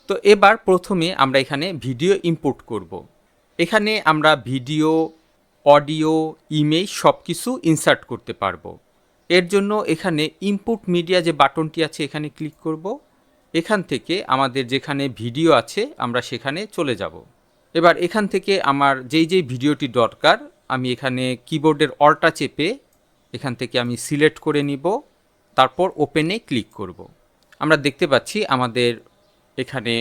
তো এবার প্রথমে আমরা এখানে ভিডিও ইম্পোর্ট করব। এখানে আমরা ভিডিও, অডিও, ইমেজ সব কিছু ইনসার্ট করতে পারবো। এর জন্য এখানে ইনপুট মিডিয়া যে বাটনটি আছে এখানে ক্লিক করব। এখান থেকে আমাদের যেখানে ভিডিও আছে আমরা সেখানে চলে যাব। এবার এখান থেকে আমার যেই ভিডিওটি দরকার আমি এখানে কিবোর্ডের অল্টা চেপে এখান থেকে আমি সিলেক্ট করে নিব, তারপর ওপেনে ক্লিক করব। আমরা দেখতে পাচ্ছি আমাদের এখানে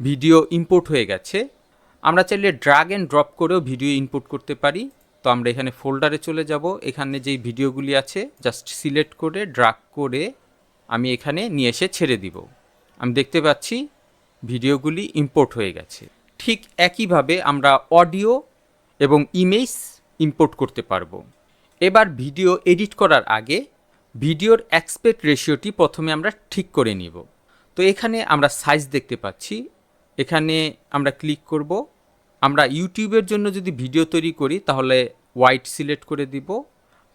ভিডিও ইম্পোর্ট হয়ে গেছে। আমরা চাইলে ড্র্যাগ অ্যান্ড ড্রপ করেও ভিডিও ইম্পোর্ট করতে পারি। তো আমরা এখানে ফোল্ডারে চলে যাব, এখানে যেই ভিডিওগুলি আছে জাস্ট সিলেক্ট করে ড্র্যাগ করে আমি এখানে নিয়ে এসে ছেড়ে দিব। আমি দেখতে পাচ্ছি ভিডিওগুলি ইম্পোর্ট হয়ে গেছে। ঠিক একইভাবে আমরা অডিও এবং ইমেজ ইম্পোর্ট করতে পারবো। এবার ভিডিও এডিট করার আগে ভিডিওর অ্যাসপেক্ট রেশিওটি প্রথমে আমরা ঠিক করে নিব। তো এখানে আমরা সাইজ দেখতে পাচ্ছি, এখানে আমরা ক্লিক করব। আমরা ইউটিউবের জন্য যদি ভিডিও তৈরি করি তাহলে হোয়াইট সিলেক্ট করে দিব।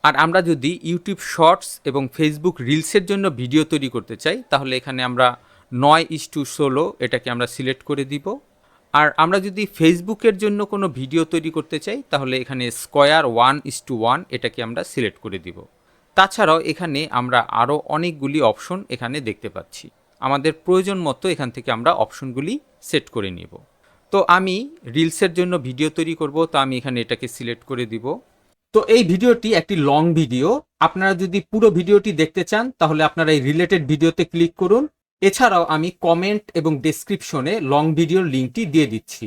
আর আমরা যদি ইউটিউব শর্টস এবং ফেসবুক রিলসের জন্য ভিডিও তৈরি করতে চাই তাহলে এখানে আমরা 9:16 এটাকে আমরা সিলেক্ট করে দিব। আর আমরা যদি ফেসবুকের জন্য কোনো ভিডিও তৈরি করতে চাই তাহলে এখানে স্কোয়ার 1:1 এটাকে আমরা সিলেক্ট করে দিব। তাছাড়াও এখানে আমরা আরও অনেকগুলি অপশন এখানে দেখতে পাচ্ছি। আমাদের প্রয়োজন মতো এখান থেকে আমরা অপশনগুলি সেট করে নিব। তো আমি রিলসের জন্য ভিডিও তৈরি করব, তো আমি এখানে এটাকে সিলেক্ট করে দিব। তো এই ভিডিওটি একটি লং ভিডিও। আপনারা যদি পুরো ভিডিওটি দেখতে চান তাহলে আপনারা এই রিলেটেড ভিডিওতে ক্লিক করুন। এছাড়াও আমি কমেন্ট এবং ডেসক্রিপশনে লং ভিডিওর লিঙ্কটি দিয়ে দিচ্ছি।